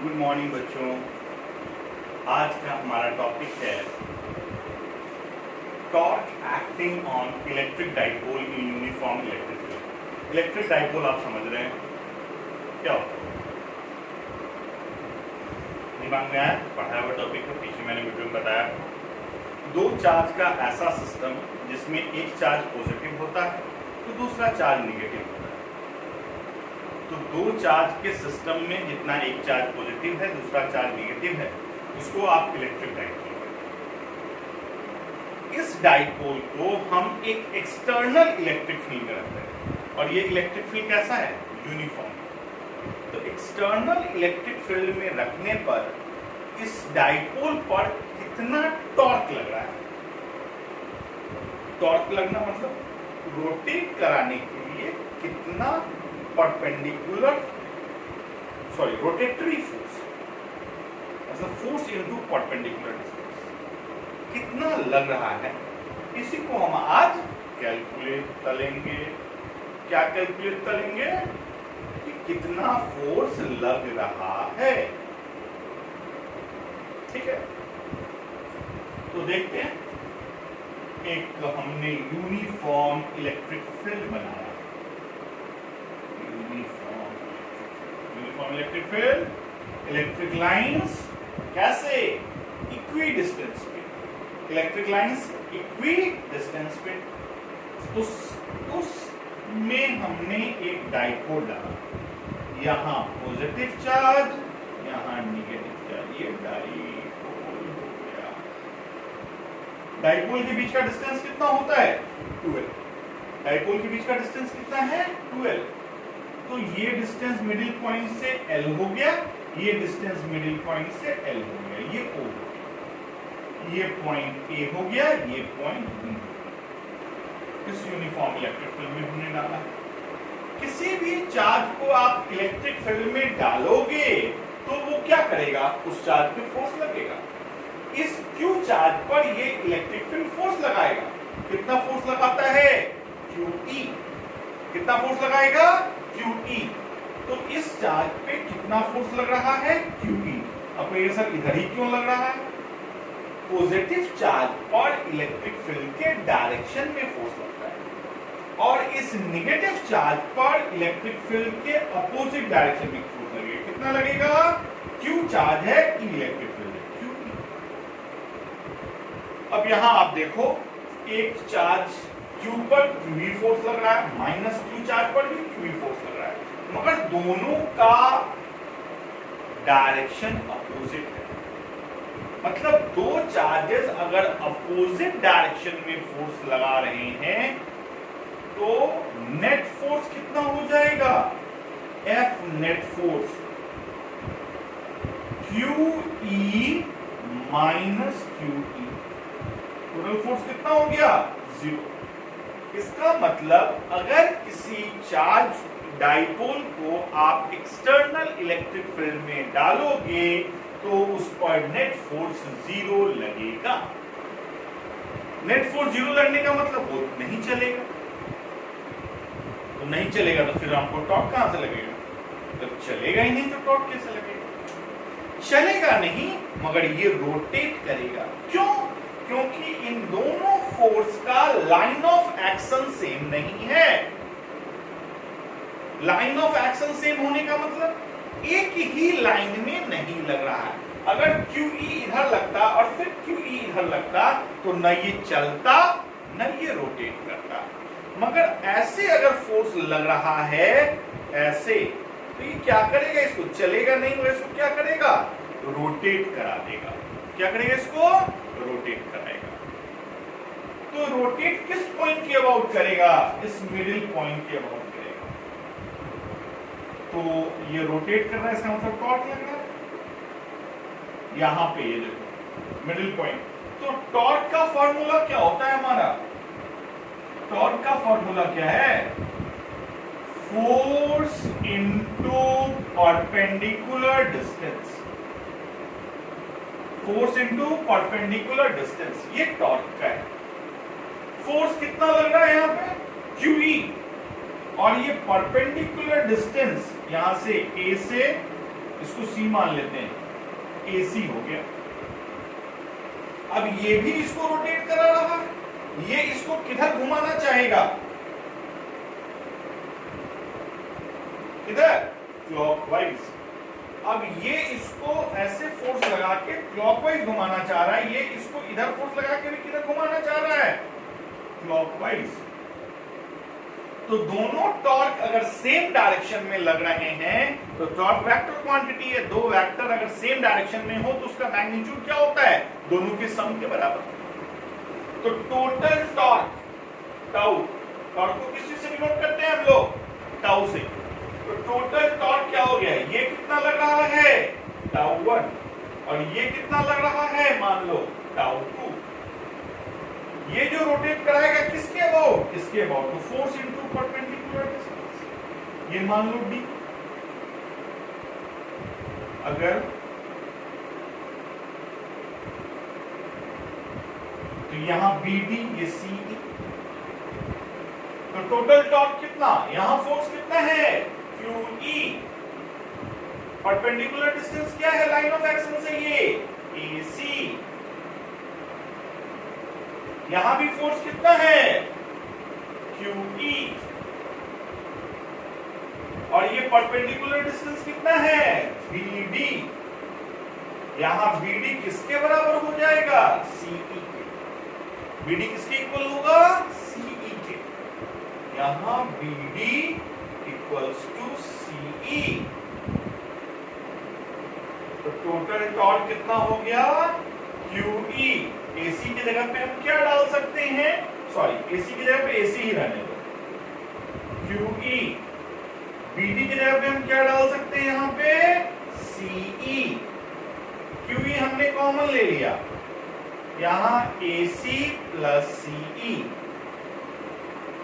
Good morning बच्चों। आज का हमारा टॉपिक है torque acting on electric dipole in uniform electric field. Electric dipole आप समझ रहे हैं क्या होता है? दिमाग में आया? पढ़ाया हुआ टॉपिक है, पीछे मैंने वीडियो में बताया। दो चार्ज का ऐसा सिस्टम जिसमें एक चार्ज पॉजिटिव होता है तो दूसरा चार्ज निगेटिव होता है। तो दो चार्ज के सिस्टम में जितना एक चार्ज पॉजिटिव है दूसरा चार्ज नेगेटिव है उसको आप इलेक्ट्रिक डाइपोल कहते हैं। इस डाइपोल को हम एक एक्सटर्नल इलेक्ट्रिक फील्ड में रखते हैं और ये इलेक्ट्रिक फील्ड कैसा है? यूनिफॉर्म। तो एक्सटर्नल इलेक्ट्रिक फील्ड में रखने पर इस डाइपोल पर कितना टॉर्क लग रहा है? टॉर्क लगना मतलब रोटेट कराने के लिए कितना रोटेटरी फोर्स, मतलब फोर्स इनटू परपेंडिकुलर डिस्टेंस कितना लग रहा है, इसी को हम आज कैलकुलेट करेंगे। क्या कैलकुलेट करेंगे? कि कितना फोर्स लग रहा है। ठीक है, तो देखते हैं। एक हमने यूनिफॉर्म इलेक्ट्रिक फील्ड बनाया। Uniform electric field, electric lines कैसे? इक्वी डिस्टेंस पे, इलेक्ट्रिक लाइंस इक्वी डिस्टेंस पे। उसमें हमने एक डाइपोल डाला, यहाँ पॉजिटिव चार्ज, यहाँ नेगेटिव चार्ज। ये डाइपोल हो गया। डाइपोल के बीच का डिस्टेंस कितना होता है? 12। डाइपोल के बीच का डिस्टेंस कितना है? 12। तो ये डिस्टेंस मिडिल पॉइंट से L हो गया, ये डिस्टेंस मिडिल पॉइंट से L हो गया, ये O हो गया, ये पॉइंट A हो गया, ये पॉइंट B। इस यूनिफॉर्म इलेक्ट्रिक फील्ड में हमने डाला। किसी भी चार्ज को आप इलेक्ट्रिक फील्ड में डालोगे तो वो क्या करेगा? उस चार्ज पे फोर्स लगेगा। इस Q चार्ज पर ये इलेक्ट्रिक फील्ड फोर्स लगाएगा। कितना फोर्स लगाता है? QE। कितना फोर्स लगाएगा? QE। तो इस चार्ज पे कितना फोर्स लग रहा है? QE। अब ये सर इधर ही क्यों लग रहा है? पॉजिटिव चार्ज पर इलेक्ट्रिक फील्ड के डायरेक्शन में फोर्स लगता है और इस नेगेटिव चार्ज पर इलेक्ट्रिक फील्ड के अपोजिट डायरेक्शन में फोर्स लगेगा। कितना लगेगा? Q चार्ज है, E इलेक्ट्रिक फील्ड है, QE। अब यहां आप देखो, एक चार्ज Q पर QE फोर्स लग रहा है, माइनस Q चार्ज पर भी QE फोर्स लग रहा है, मगर दोनों का डायरेक्शन अपोजिट है। मतलब दो चार्जेस अगर अपोजिट डायरेक्शन में फोर्स लगा रहे हैं तो नेट फोर्स कितना हो जाएगा? F net force QE minus QE। Total force कितना हो गया? 0। इसका मतलब अगर किसी चार्ज डाइपोल को आप एक्सटर्नल इलेक्ट्रिक फील्ड में डालोगे तो उस पर नेट फोर्स 0 लगेगा। नेट फोर्स 0 लगने का मतलब वो नहीं चलेगा। तो नहीं चलेगा तो फिर हमको टॉर्क कहां से लगेगा? जब चलेगा ही नहीं तो टॉर्क कैसे लगेगा? चलेगा नहीं मगर ये रोटेट करेगा। क्यों? क्योंकि इन दोनों फोर्स का लाइन ऑफ एक्शन सेम नहीं है। लाइन ऑफ एक्शन सेम होने का मतलब एक ही लाइन में नहीं लग रहा है। अगर QE इधर लगता और फिर QE इधर लगता तो न ये चलता न ये रोटेट करता। मगर ऐसे अगर फोर्स लग रहा है ऐसे, तो ये क्या करेगा? इसको चलेगा नहीं और इसको क्या करेगा? रोटेट करा देगा। क्या करेगा? इसको रोटेट कराएगा। तो रोटेट किस पॉइंट के अबाउट करेगा? इस मिडिल पॉइंट के अबाउट करेगा। तो ये रोटेट कर रहा है, इसका मतलब टॉर्क लग रहा है यहां पे। ये देखो मिडिल पॉइंट। तो टॉर्क का फॉर्मूला क्या होता है हमारा? टॉर्क का फॉर्मूला क्या है? Force into perpendicular distance. Force into perpendicular distance, ये टॉर्क का है। फोर्स कितना लग रहा है यहां पे? QE। और ये परपेंडिकुलर डिस्टेंस यहां से A से इसको C मान लेते हैं, AC हो गया। अब ये भी इसको रोटेट करा रहा है, ये इसको किधर घुमाना चाहेगा, किधर, क्लॉकवाइज। अब ये इसको ऐसे फोर्स लगा के क्लॉकवाइज घुमाना चाह रहा है, ये इसको इधर फोर्स लगा के भी किधर घुमाना चाह रहा है, क्लॉकवाइज। तो दोनों टॉर्क अगर सेम डायरेक्शन में लग रहे हैं तो टॉर्क वेक्टर क्वांटिटी है, दो वेक्टर अगर सेम डायरेक्शन में हो तो उसका मैग्नीट्यूड क्या होता है, दोनों के सम के बराबर। तो टोटल टॉर्क टाउ, टॉर्क को किस चीज से डिनोट करते हैं हम लोग, टाउ से। तो टोटल टॉर्क क्या हो गया, ये कितना लग रहा है, टाउ 1, और ये कितना लग रहा है, मान लो टाउ 2। ये जो रोटेट कराएगा किसके अबाउट, इसके अबाउट, तो फोर्स इनटू परपेंडिकुलर डिस्टेंस, ये मान लो d। अगर तो यहां BD, ये CE, तो टोटल टॉर्क कितना, यहां फोर्स कितना है, QE, परपेंडिकुलर डिस्टेंस क्या है लाइन ऑफ एक्शन से, ये AC, यहां भी फोर्स कितना है, QE, और ये परपेंडिकुलर डिस्टेंस कितना है, BD, यहां BD किसके बराबर हो जाएगा, CE के। BD किसके इक्वल होगा, CE के। यहां BD इक्वल्स टू CE। तो टोटल टॉर्क कितना हो गया, QE। AC की जगह पे हम क्या डाल सकते हैं, सॉरी AC की जगह पे AC ही रहने दो, QE। BD की जगह पे हम क्या डाल सकते हैं, यहां पे CE। QE हमने कॉमन ले लिया, यहां AC plus CE,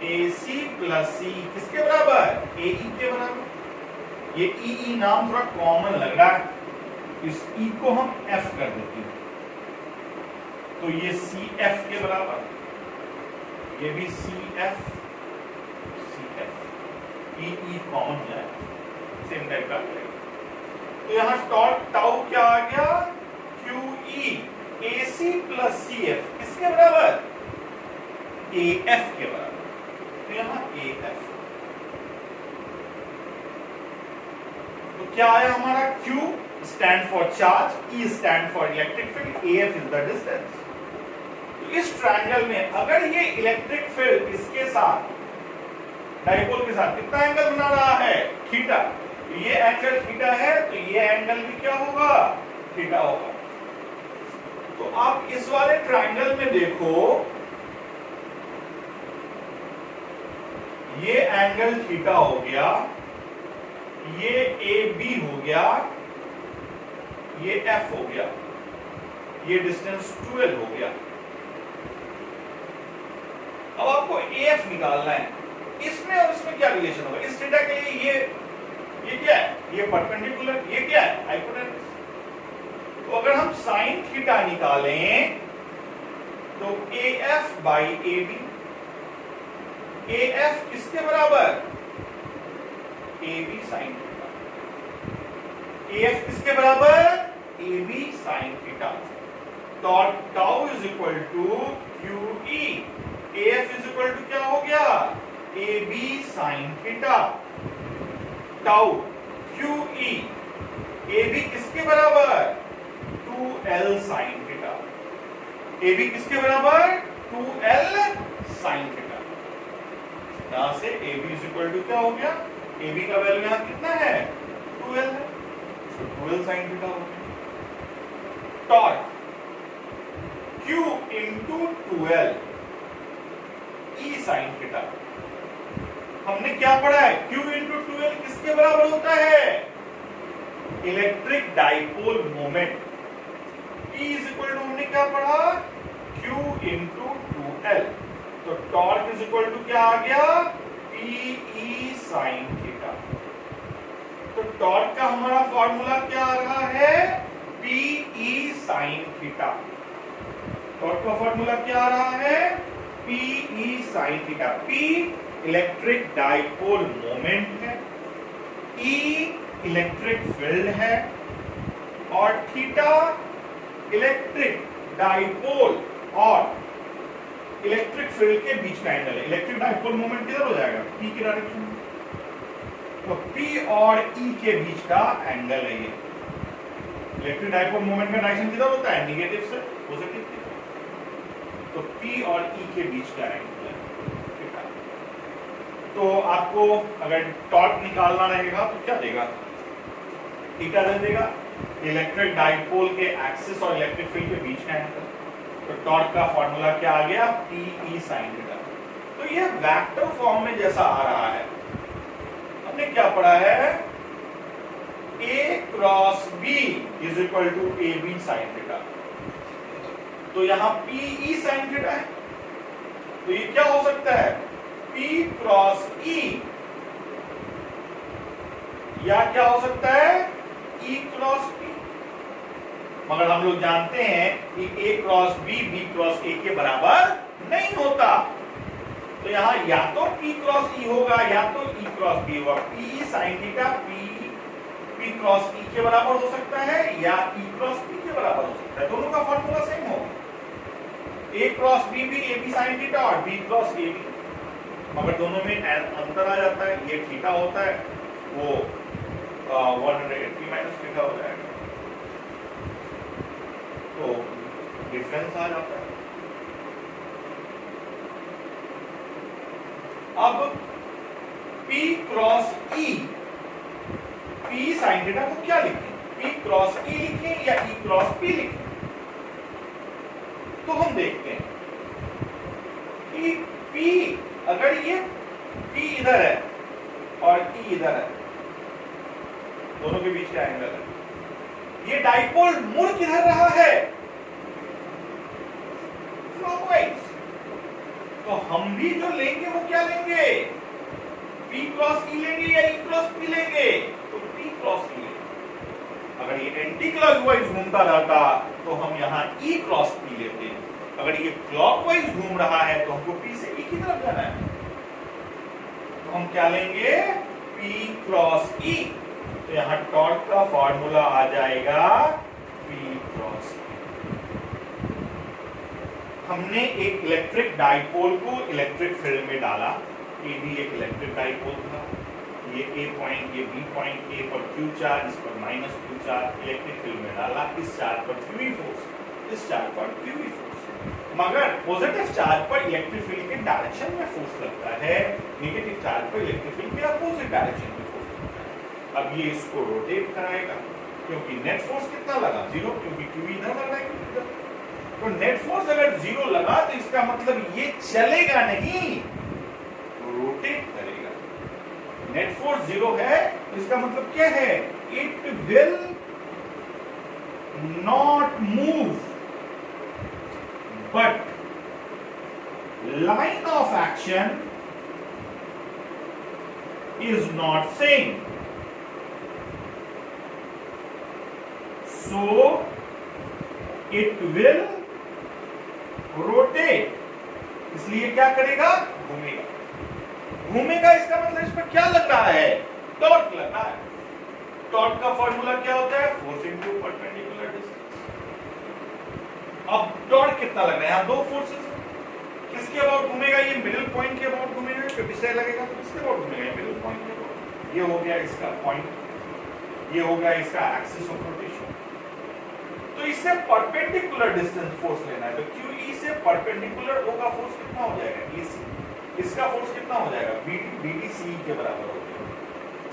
AC plus CE किसके बराबर, AE के बराबर। ये EE नाम थोड़ा कॉमन लग रहा है, इस E को हम F कर देते हैं, तो ये CF के बराबर, ये भी CF, EE कॉमन है, सेम टाइप का। तो यहां टॉर्क टाउ क्या आ गया, QE, AC प्लस CF किसके बराबर, AF के बराबर। तो यहां AF, तो क्या आया हमारा, Q stand for charge, E stand for electric field, AF is the distance. तो इस ट्रायंगल में अगर ये इलेक्ट्रिक फील्ड इसके साथ, डाइपोल के साथ कितना एंगल बना रहा है, थीटा, तो ये एंगल थीटा है, तो ये एंगल भी क्या होगा, थीटा होगा। तो आप इस वाले ट्रायंगल में देखो, ये एंगल थीटा हो गया, ये AB हो गया, ये F हो गया, ये डिस्टेंस 12 हो गया। अब आपको AF निकालना है, इसमें और इसमें क्या रिलेशन होगा, इस थीटा के लिए ये क्या है, ये परपेंडिकुलर, ये क्या है, हाइपोटेनस। तो अगर हम साइन थीटा निकालें तो AF बाई AB, AF किसके बराबर, AB साइन थीटा, AF किसके बराबर, AB sine theta. Torque tau is equal to QE, AF is equal to क्या हो गया, AB sine theta, tau QE, AB किसके बराबर, 2L साइन थीटा, AB किसके बराबर, 2L साइन थीटा। यहां से AB इज इक्वल टू क्या हो गया, AB का वैल्यू यहां कितना है, 2L है, तो 2L साइन थीटा हो गया। Torque Q into 2L E sine theta, हमने क्या पढ़ा है, Q इंटू 2L किसके बराबर होता है, electric dipole moment. E is equal to हमने क्या पढ़ा, Q इंटू 2L, तो टॉर्क इज इक्वल टू क्या आ गया, PE साइन थीटा। तो टॉर्क का हमारा फॉर्मूला क्या आ रहा है, PE साइन थीटा। टॉर्क का फॉर्मूला क्या आ रहा है, PE sine theta. P electric dipole moment है, E इलेक्ट्रिक फील्ड है और थीटा इलेक्ट्रिक डाइपोल और इलेक्ट्रिक फील्ड के बीच का एंगल है। इलेक्ट्रिक डाइपोल मोमेंट किधर हो जाएगा? P की डायरेक्शन में। तो P और E के बीच का एंगल है ये। इलेक्ट्रिक डाइपोल मोमेंट का डायरेक्शन किधर होता है? नेगेटिव से पॉजिटिव की तरफ। तो P और E के बीच का एंगल है, ठीक है। तो आपको अगर टॉर्क निकालना रहेगा तो क्या देगा? थीटा दे देगा, इलेक्ट्रिक डाइपोल के एक्सिस और इलेक्ट्रिक फील्ड के बीच का एंगल। तो टॉर्क का फॉर्मूला क्या आ गया? PE sin theta. तो ये वेक्टर फॉर्म में जैसा आ रहा है, हमने क्या पढ़ा है? A cross B is equal to AB sin theta. तो यहां PE sin थीटा है, तो ये क्या हो सकता है? P क्रॉस E, या क्या हो सकता है? E cross P। मगर हम लोग जानते हैं कि A cross B B cross A के बराबर नहीं होता। तो यहां या तो P क्रॉस E होगा या तो E क्रॉस B होगा। PE sin theta P cross E के बराबर हो सकता है या E क्रॉस P के बराबर हो सकता है। दोनों का फॉर्मूला सेम होगा। A क्रॉस B भी AB sin थीटा और B क्रॉस A भी, मगर दोनों में अंतर आ जाता है। ये थीटा होता है, वो 180 माइनस थीटा हो जाएगा, तो डिफरेंस आ जाता है। अब P cross E, P sin theta को क्या लिखें? P क्रॉस E लिखें या E क्रॉस P लिखें? तो हम देखते हैं कि P, अगर ये P इधर है और E इधर है, दोनों के बीच का एंगल है, ये डाइपोल मुड़ किधर रहा है? क्लॉकवाइज। तो हम भी जो लेंगे वो क्या लेंगे? P क्रॉस E लेंगे या E क्रॉस P लेंगे? तो P क्रॉस E लेंगे। अगर ये एंटी क्लॉकवाइज घूमता रहता तो हम यहाँ E क्रॉस P लेते। अगर ये क्लॉकवाइज घूम रहा है तो हमको P से E की तरफ जाना है, तो हम क्या लेंगे? P cross E। तो यहां टॉर्क का फॉर्मूला आ जाएगा P क्रॉस E। हमने एक इलेक्ट्रिक डाइपोल को इलेक्ट्रिक फील्ड में डाला। ये भी एक इलेक्ट्रिक डाइपोल था। ये A पॉइंट, ये B पॉइंट, A पर Q चार्ज, इस पर minus Q charge electric field में डाला। इस चार्ज पर QE फोर्स, इस चार्ज पर QE फोर्स। मगर पॉजिटिव चार्ज पर इलेक्ट्रिक फील्ड के डायरेक्शन में फोर्स लगता है, नेगेटिव चार्ज पर इलेक्ट्रिक फील्ड के अपोजिट डायरेक्शन में फोर्स लगता है। अब ये इसको रोटेट कराएगा, क्योंकि नेट फोर्स कितना लगा? 0, क्योंकि QE इधर लग रहा है। तो नेट फोर्स अगर 0 लगा तो इसका मतलब ये चलेगा नहीं, रोटेट करेगा। नेट फोर्स 0 है तो इसका मतलब क्या है? It will not move, but line of action is not same. So it will rotate, इसलिए क्या करेगा? घूमेगा। घूमेगा इसका मतलब इस पर क्या लग रहा है? टॉर्क लग रहा है। टॉर्क का फॉर्मूला क्या होता है? Force into perpendicular distance. अब टॉर्क कितना लग रहा है? यहां दो फोर्सेस, किसके अबाउट घूमेगा? ये मिडिल पॉइंट के अबाउट घूमेगा। फिर विषय लगेगा तो किसके अबाउट घूमेगा? मिडिल पॉइंट के अबाउट। ये हो गया इसका पॉइंट, ये हो गया इसका एक्सिस ऑफ रोटेशन। तो इससे परपेंडिकुलर डिस्टेंस फोर्स लेना है। तो QE से परपेंडिकुलर O का फोर्स कितना हो जाएगा? AC। इसका फोर्स कितना हो जाएगा? BD CE के बराबर हो जाएगा,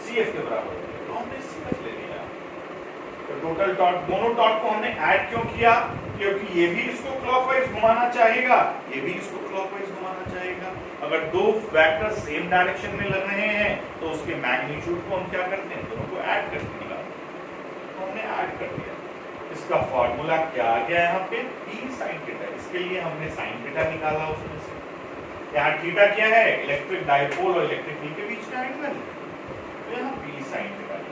CF के बराबर हो जाएगा। तो हमने CF ले लिया। तो टोटल टॉर्क, दोनों टॉर्क को हमने ऐड क्यों किया? क्योंकि ये भी इसको क्लॉकवाइज घुमाना चाहेगा, ये भी इसको क्लॉकवाइज घुमाना चाहेगा। अगर दो वेक्टर सेम डायरेक्शन में लग रहे हैं तो उसके मैग्नीट्यूड को हम क्या करते हैं? दोनों को ऐड करके निकालते हैं। तो हमने ऐड कर दिया। इसका फॉर्मूला क्या आ गया यहाँ पे? P sin theta. इसके लिए हमने sin थीटा निकाला उसमें से। यहाँ थीटा क्या है? इलेक्ट्रिक डाइपोल और इलेक्ट्रिक फील्ड के बीच का एंगल। तो यहाँ P sin थीटा।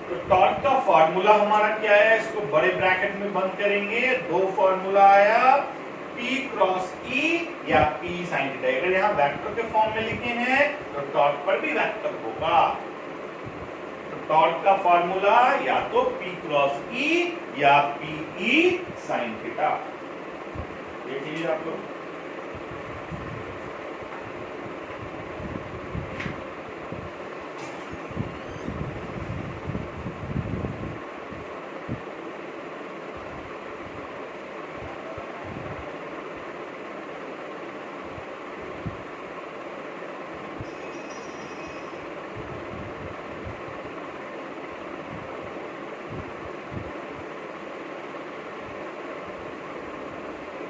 तो टॉर्क का फॉर्मूला हमारा क्या है? इसको बड़े ब्रैकेट में बंद करेंगे। दो फॉर्मूला आया, P क्रॉस E या P sin थीटा। अगर यहाँ वेक्टर के फॉर्म में लिखे हैं तो टॉर्क पर भी वेक्टर होगा। टॉर्क का फॉर्मूला या तो P क्रॉस E या PE साइन थीटा। देख लीजिए आप लोग।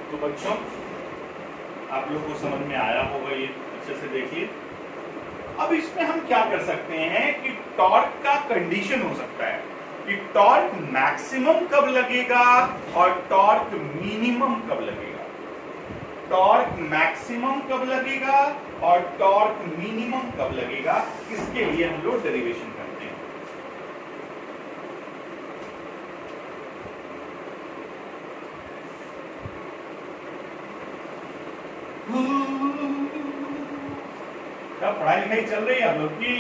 तो बच्चों आप लोग को समझ में आया होगा, ये अच्छे से देखिए। अब इसमें हम क्या कर सकते हैं कि टॉर्क का कंडीशन हो सकता है कि टॉर्क मैक्सिमम कब लगेगा और टॉर्क मिनिमम कब लगेगा। टॉर्क मैक्सिमम कब लगेगा और टॉर्क मिनिमम कब लगेगा, इसके लिए हम लोग डेरिवेशन करते हैं। क्या पढ़ाई लिखाई चल रही है आप लोग की?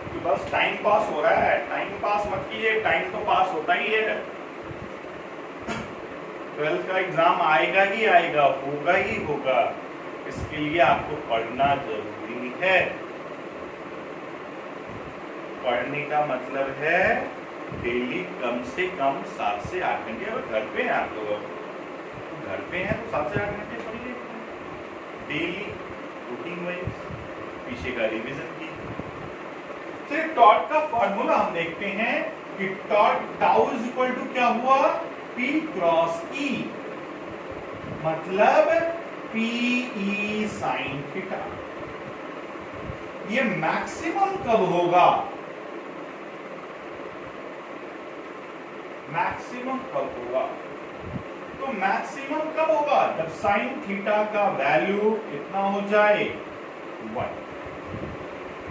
कि बस टाइम पास हो रहा है? टाइम पास मत कीजिए, टाइम तो पास होता ही है। 12th का एग्जाम आएगा ही आएगा, होगा ही होगा। इसके लिए आपको पढ़ना जरूरी है। पढ़ने का मतलब है डेली कम से कम 7 से 8 घंटे। अब घर पे हैं आप लोग, घर पे हैं तो 7 से 8 घंटे पढ़िए डेली रूटीन वाइज, पीछे का रिवीजन की। तो टॉर्क का फॉर्मूला हम देखते हैं कि torque tau is equal to क्या हुआ, P क्रॉस E, मतलब PE साइन थीटा। ये मैक्सिमम कब होगा, मैक्सिमम कब होगा? तो मैक्सिमम कब होगा, जब साइन थीटा का वैल्यू कितना हो जाए, 1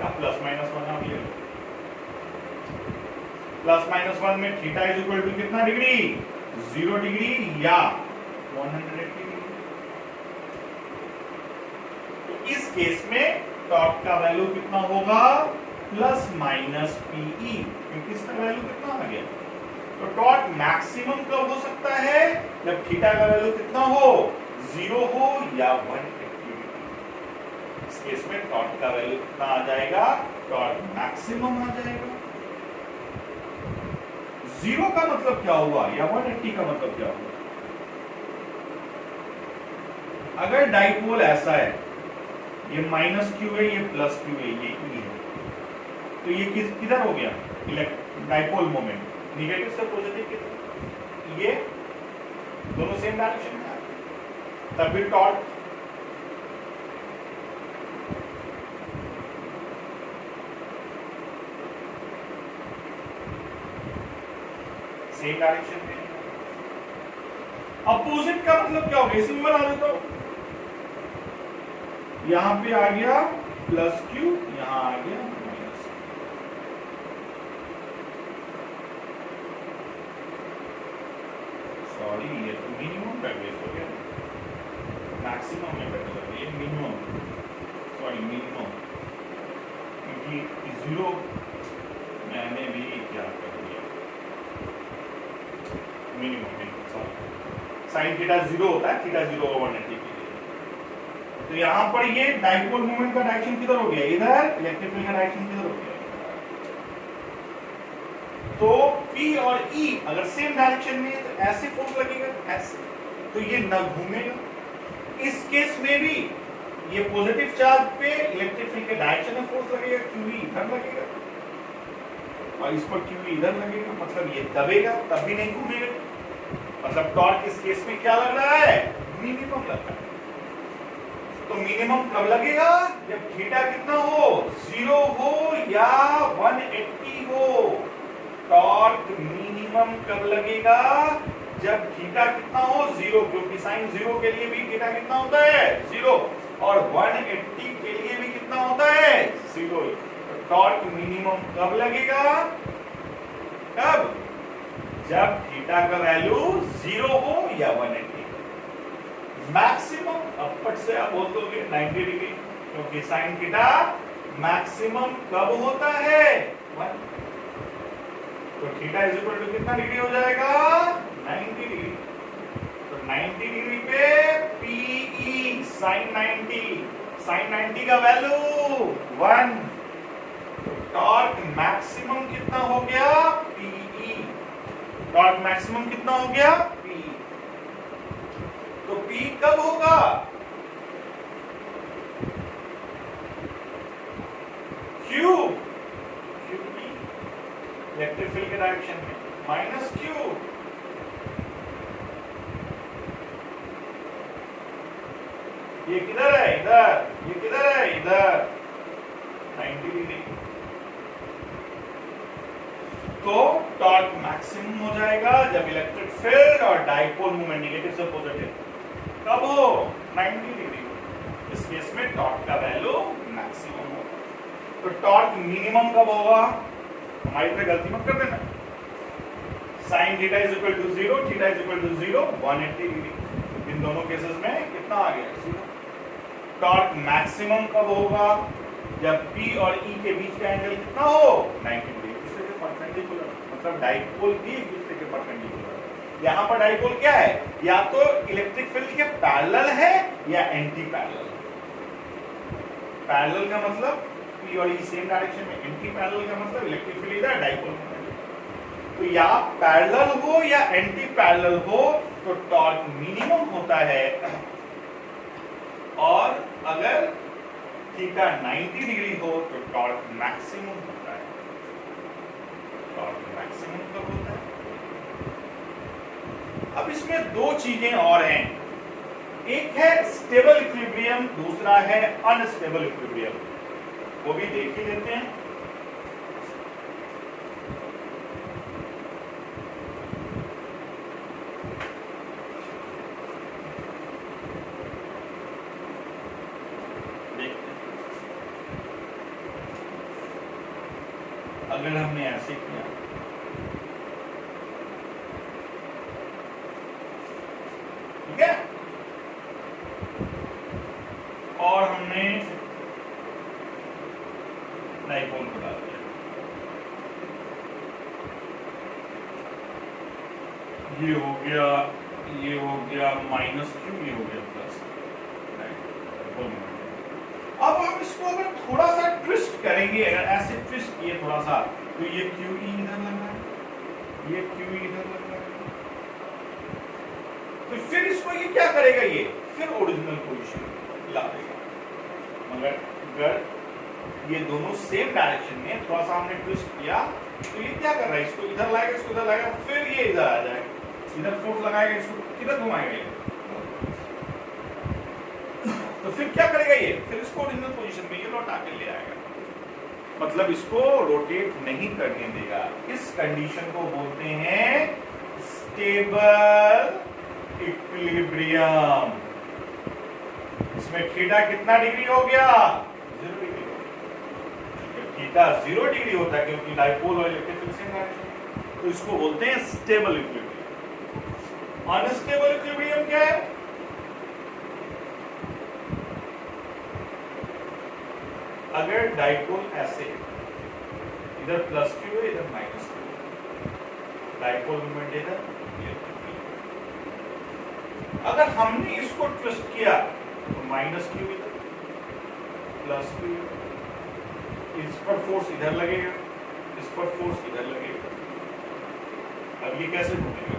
या प्लस माइनस 1। आप ले लो प्लस माइनस 1 में थीटा इज इक्वल टू कितना डिग्री, 0 डिग्री या 180 डिग्री। तो इस केस में टॉर्क का वैल्यू कितना होगा, प्लस माइनस PE, क्योंकि इसका वैल्यू कितना आ गया। तो टॉर्क मैक्सिमम कब हो सकता है, जब थीटा का वैल्यू कितना हो, 0 हो या 180। इस केस में टॉर्क का वैल्यू कितना आ जाएगा, टॉर्क मैक्सिमम आ जाएगा। 0 का मतलब क्या हुआ या 180 का मतलब क्या हुआ। अगर डाइपोल ऐसा है, ये माइनस Q है, ये प्लस Q है, ये E है, तो ये किधर हो गया, डाइपोल मोमेंट निगेटिव से पॉजिटिव की तरफ, ये दोनों सेम डायरेक्शन में है, तभी टॉर्क सेम डायरेक्शन में। अपोजिट का मतलब क्या हो गया, इसी में बना देता हूं। यहां पे आ गया प्लस Q, यहां आ गया माइनस। सॉरी, ये तो मिनिमम का केस हो गया, मैक्सिमम में बेटर लग रही है, मिनिमम, सॉरी मिनिमम, क्योंकि 0 मैंने भी क्या कर दिया, मिनिमम साइन थीटा 0 होता है, थीटा 0 और 180 के लिए। तो यहां पर ये डाइपोल मोमेंट का डायरेक्शन किधर हो गया, इधर, इलेक्ट्रिक फील्ड का डायरेक्शन किधर हो गया। तो P और E अगर सेम डायरेक्शन में है तो ऐसे फोर्स लगेगा, ऐसे, तो ये न घूमेगा। इस केस में भी ये पॉजिटिव चार्ज पे इलेक्ट्रिक फील्ड के डायरेक्शन में फोर्स लगेगा, QE इधर लगेगा और इस पर QE इधर लगेगा, मतलब ये दबेगा, तब भी नहीं घूमेगा। मतलब टॉर्क इस केस में क्या लग रहा है, मिनिमम लग रहा है। तो मिनिमम कब लगेगा, जब थीटा कितना हो, 0 हो या 180 हो। टॉर्क मिनिमम कब लगेगा, जब थीटा कितना हो, 0, क्योंकि साइन 0 के लिए भी थीटा कितना होता है, 0, और 180 के लिए भी कितना होता है, 0। तो टॉर्क मिनिमम कब लगेगा, कब, जब थीटा का वैल्यू 0 हो या 180। मैक्सिमम अपवर्ड से आप बोल दोगे 90 डिग्री, क्योंकि साइन थीटा मैक्सिमम कब होता है? 1। तो थीटा इज इक्वल टू कितना डिग्री हो जाएगा? 90 डिग्री। तो 90 डिग्री पे PE sin 90 का वैल्यू 1। टॉर्क मैक्सिमम कितना हो गया? PE। टॉर्क मैक्सिमम कितना हो गया? PE। तो P कब होगा? Q इलेक्ट्रिक फील्ड के डायरेक्शन में माइनस Q। ये किधर है? इधर। ये किधर है? इधर। 90 डिग्री। तो टॉर्क मैक्सिमम हो जाएगा जब इलेक्ट्रिक फील्ड और डाइपोल मूवमेंट नेगेटिव से पॉजिटिव कब हो? 90 डिग्री। इस केस में टॉर्क का वैल्यू मैक्सिमम होगा। तो टॉर्क मिनिमम कब होगा? हमारी तरह गलती मत कर देना। Sine theta is equal to 0, theta is equal to 0, 180 degree. इन दोनों केसेस में कितना आ गया? 0। टॉर्क मैक्सिमम कब होगा? जब P और E के बीच का एंगल कितना हो? 90 डिग्री। एक दूसरे के परपेंडिकुलर, मतलब डाइपोल भी एक दूसरे के परपेंडिकुलर। यहाँ पर डाइपोल क्या है? या तो इलेक्ट्रिक फील्ड के पैरेलल है या एंटी पैरेलल। पैरेलल का मतलब P और E सेम डायरेक्शन में, एंटी पैरेलल का मतलब इलेक्ट्रिक फील्ड इधर, डाइपोल में। तो या पैरेलल हो या एंटी पैरेलल हो तो टॉर्क मिनिमम होता है। और अगर थीटा 90 डिग्री हो तो टॉर्क मैक्सिमम होता है। टॉर्क मैक्सिमम कब होता है? अब इसमें दो चीजें और हैं। एक है स्टेबल इक्विलिब्रियम, दूसरा है अनस्टेबल इक्विलिब्रियम। वो भी देख ही लेते हैं। अगर हमने ऐसे किया, ठीक है, और हमने डाइपोल को डाल दिया, ये हो गया, ये हो गया माइनस Q, ये हो गया प्लस। अब हम इसको अगर थोड़ा सा ट्विस्ट करेंगे, अगर ऐसे ट्विस्ट किए थोड़ा सा, तो ये QE इधर लग रहा है, ये QE इधर लग रहा है। तो फिर इसको ये क्या करेगा? ये फिर ओरिजिनल पोजीशन ला देगा। मगर अगर ये दोनों सेम डायरेक्शन में थोड़ा सा हमने ट्विस्ट किया तो ये क्या कर रहा है? इसको इधर लाएगा, इसको इधर लाएगा, फिर ये इधर आ जाएगा, इधर फोर्स लगाएगा, इसको किधर घुमाएगा? तो फिर क्या करेगा ये? फिर इसको ओरिजिनल पोजीशन में ये लौटा के ले आएगा, मतलब इसको रोटेट नहीं करने देगा। इस कंडीशन को बोलते हैं स्टेबल इक्विलिब्रियम। इसमें थीटा कितना डिग्री हो गया? 0 डिग्री। जब थीटा 0 डिग्री होता है, क्योंकि डाइपोल और इलेक्ट्रिक फील्ड सेम डायरेक्शन, तो इसको बोलते हैं स्टेबल इक्विलिब्रियम। अनस्टेबल इक्विलिब्रियम क्या है? अगर डाइपोल ऐसे, इधर प्लस Q है, इधर माइनस Q, डाइपोल मूवमेंट इधर, अगर हमने इसको ट्विस्ट किया तो माइनस Q इधर, प्लस Q, इस पर फोर्स इधर लगेगा, इस पर फोर्स इधर लगेगा। अब ये कैसे घूमेगा?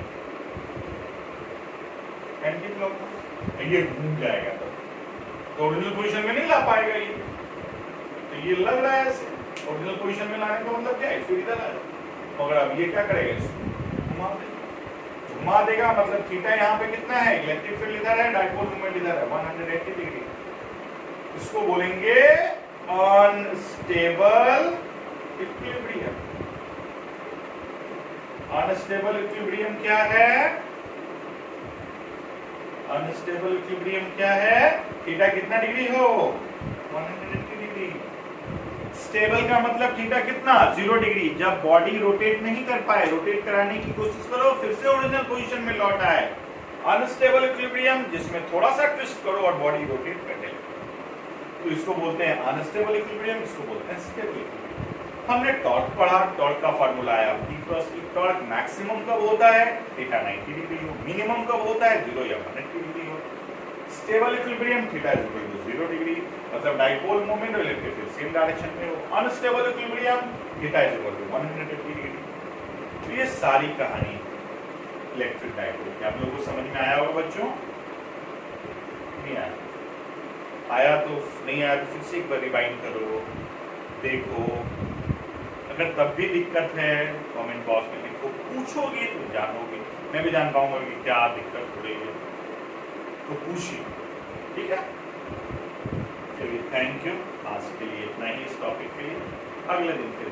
एंटी क्लॉकवाइज, ये घूम जाएगा, तो ओरिजिनल पोजीशन में नहीं ला पाएगा ये। तो ये लग रहा है ऐसे, ओरिजिनल पोजीशन में लाने का मतलब क्या है? फिर इधर आ जाए। मगर अब ये क्या करेगा? इसको घुमा देगा। घुमा देगा मतलब थीटा यहाँ पे कितना है? इलेक्ट्रिक फील्ड इधर है, डाइपोल मूवमेंट इधर है, 180 डिग्री। इसको बोलेंगे अनस्टेबल इक्विलिब्रियम। अनस्टेबल इक्विलिब्रियम क्या है? अनस्टेबल इक्विलिब्रियम क्या है? थीटा कितना डिग्री हो? 180 डिग्री। स्टेबल का मतलब थीटा कितना? 0 डिग्री। जब बॉडी रोटेट नहीं कर पाए, रोटेट कराने की कोशिश करो, फिर से ओरिजिनल पोजीशन में लौट आए। अनस्टेबल इक्विलिब्रियम जिसमें थोड़ा सा ट्विस्ट करो और बॉडी रोटेट करने लगे। तो इसको बोलते हैं अनस्टेबल इक्विलिब्रियम, इसको बोलते हैं स्टेबल इक्विलिब्रियम। हमने टॉर्क पढ़ा, टॉर्क का फार्मूला आया P cross E। Torque maximum कब होता है, थीटा 90 डिग्री हो, मिनिमम कब होता है 0 या 180 डिग्री हो। Stable equilibrium theta is equal to 0 degree, मतलब डाइपोल मोमेंट और इलेक्ट्रिक फील्ड सेम डायरेक्शन में हो। Unstable equilibrium theta is equal to 180 degree. तो ये सारी कहानी इलेक्ट्रिक डाइपोल की आप लोगों को समझ में आया होगा बच्चों? नहीं आया? आया तो नहीं आया तो फिर से एक बार रिवाइंड करो, देखो। अगर तब भी दिक्कत है कमेंट बॉक्स में लिखो, पूछोगे तो जानोगे, मैं भी जान पाऊंगा कि क्या दिक्कत हो रही है, तो पूछिए, ठीक है? चलिए, थैंक यू। आज के लिए इतना ही इस टॉपिक के लिए, अगले दिन फिर